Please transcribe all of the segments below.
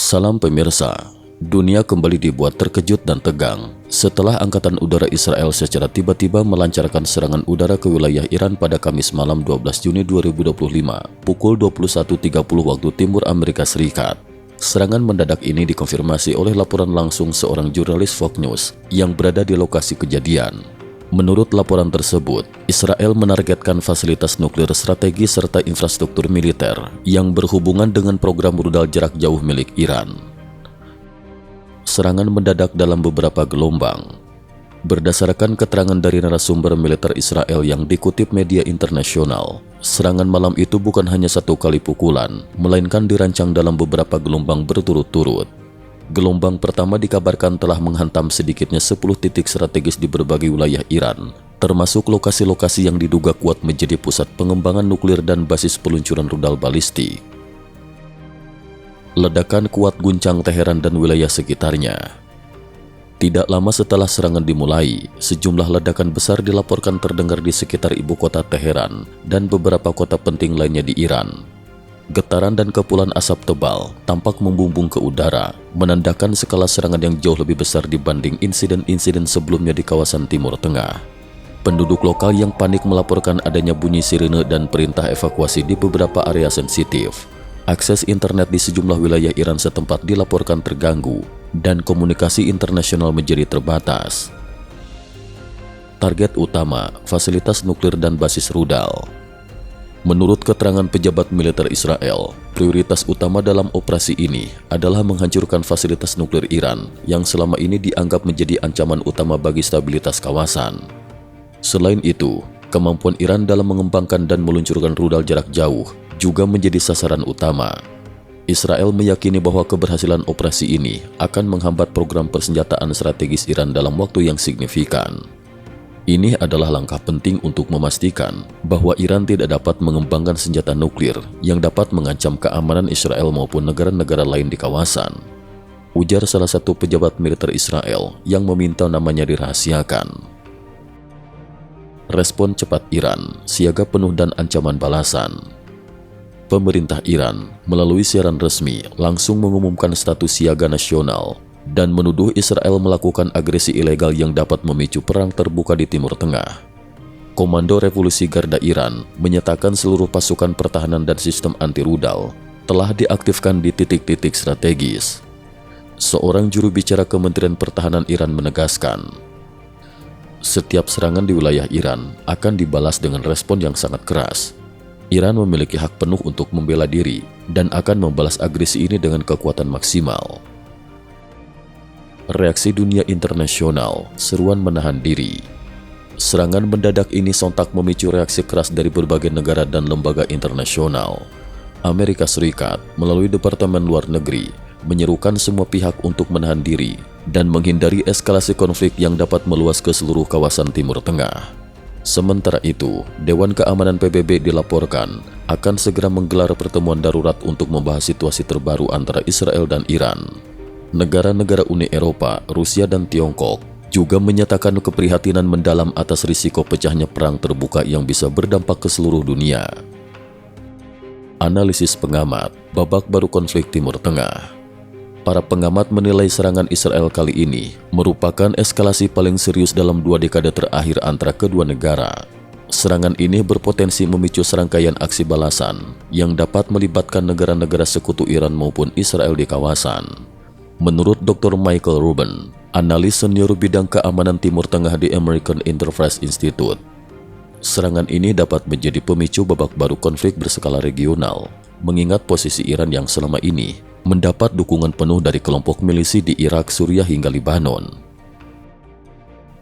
Salam pemirsa, dunia kembali dibuat terkejut dan tegang setelah Angkatan Udara Israel secara tiba-tiba melancarkan serangan udara ke wilayah Iran pada Kamis malam 12 Juni 2025 pukul 21.30 waktu Timur Amerika Serikat. Serangan mendadak ini dikonfirmasi oleh laporan langsung seorang jurnalis Fox News yang berada di lokasi kejadian. Menurut laporan tersebut, Israel menargetkan fasilitas nuklir strategis serta infrastruktur militer yang berhubungan dengan program rudal jarak jauh milik Iran. Serangan mendadak dalam beberapa gelombang. Berdasarkan keterangan dari narasumber militer Israel yang dikutip media internasional, serangan malam itu bukan hanya satu kali pukulan, melainkan dirancang dalam beberapa gelombang berturut-turut. Gelombang pertama dikabarkan telah menghantam sedikitnya 10 titik strategis di berbagai wilayah Iran, termasuk lokasi-lokasi yang diduga kuat menjadi pusat pengembangan nuklir dan basis peluncuran rudal balistik. Ledakan kuat guncang Teheran dan wilayah sekitarnya. Tidak lama setelah serangan dimulai, sejumlah ledakan besar dilaporkan terdengar di sekitar ibu kota Teheran dan beberapa kota penting lainnya di Iran. Getaran dan kepulan asap tebal tampak membumbung ke udara, menandakan skala serangan yang jauh lebih besar dibanding insiden-insiden sebelumnya di kawasan Timur Tengah. Penduduk lokal yang panik melaporkan adanya bunyi sirene dan perintah evakuasi di beberapa area sensitif. Akses internet di sejumlah wilayah Iran setempat dilaporkan terganggu, dan komunikasi internasional menjadi terbatas. Target utama, fasilitas nuklir dan basis rudal. Menurut keterangan pejabat militer Israel, prioritas utama dalam operasi ini adalah menghancurkan fasilitas nuklir Iran yang selama ini dianggap menjadi ancaman utama bagi stabilitas kawasan. Selain itu, kemampuan Iran dalam mengembangkan dan meluncurkan rudal jarak jauh juga menjadi sasaran utama. Israel meyakini bahwa keberhasilan operasi ini akan menghambat program persenjataan strategis Iran dalam waktu yang signifikan. Ini adalah langkah penting untuk memastikan bahwa Iran tidak dapat mengembangkan senjata nuklir yang dapat mengancam keamanan Israel maupun negara-negara lain di kawasan, ujar salah satu pejabat militer Israel yang meminta namanya dirahasiakan. Respon cepat Iran, siaga penuh dan ancaman balasan. Pemerintah Iran melalui siaran resmi langsung mengumumkan status siaga nasional dan menuduh Israel melakukan agresi ilegal yang dapat memicu perang terbuka di Timur Tengah. Komando Revolusi Garda Iran menyatakan seluruh pasukan pertahanan dan sistem anti-rudal telah diaktifkan di titik-titik strategis. Seorang juru bicara Kementerian Pertahanan Iran menegaskan, setiap serangan di wilayah Iran akan dibalas dengan respon yang sangat keras. Iran memiliki hak penuh untuk membela diri dan akan membalas agresi ini dengan kekuatan maksimal. Reaksi dunia internasional, seruan menahan diri. Serangan mendadak ini sontak memicu reaksi keras dari berbagai negara dan lembaga internasional. Amerika Serikat melalui Departemen Luar Negeri menyerukan semua pihak untuk menahan diri dan menghindari eskalasi konflik yang dapat meluas ke seluruh kawasan Timur Tengah. Sementara itu, Dewan Keamanan PBB dilaporkan akan segera menggelar pertemuan darurat untuk membahas situasi terbaru antara Israel dan Iran. Negara-negara Uni Eropa, Rusia dan Tiongkok juga menyatakan keprihatinan mendalam atas risiko pecahnya perang terbuka yang bisa berdampak ke seluruh dunia. Analisis pengamat, babak baru konflik Timur Tengah. Para pengamat menilai serangan Israel kali ini merupakan eskalasi paling serius dalam 2 dekade terakhir antara kedua negara. Serangan ini berpotensi memicu serangkaian aksi balasan yang dapat melibatkan negara-negara sekutu Iran maupun Israel di kawasan. Menurut Dr. Michael Rubin, analis senior bidang keamanan Timur Tengah di American Enterprise Institute, serangan ini dapat menjadi pemicu babak baru konflik berskala regional, mengingat posisi Iran yang selama ini mendapat dukungan penuh dari kelompok milisi di Irak, Suriah hingga Lebanon.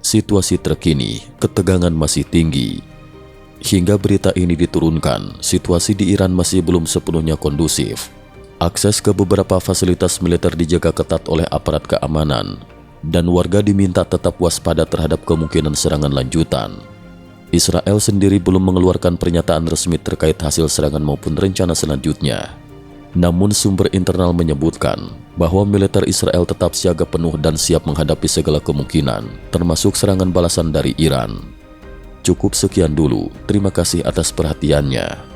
Situasi terkini, ketegangan masih tinggi. Hingga berita ini diturunkan, situasi di Iran masih belum sepenuhnya kondusif. Akses ke beberapa fasilitas militer dijaga ketat oleh aparat keamanan, dan warga diminta tetap waspada terhadap kemungkinan serangan lanjutan. Israel sendiri belum mengeluarkan pernyataan resmi terkait hasil serangan maupun rencana selanjutnya. Namun sumber internal menyebutkan bahwa militer Israel tetap siaga penuh dan siap menghadapi segala kemungkinan, termasuk serangan balasan dari Iran. Cukup sekian dulu, terima kasih atas perhatiannya.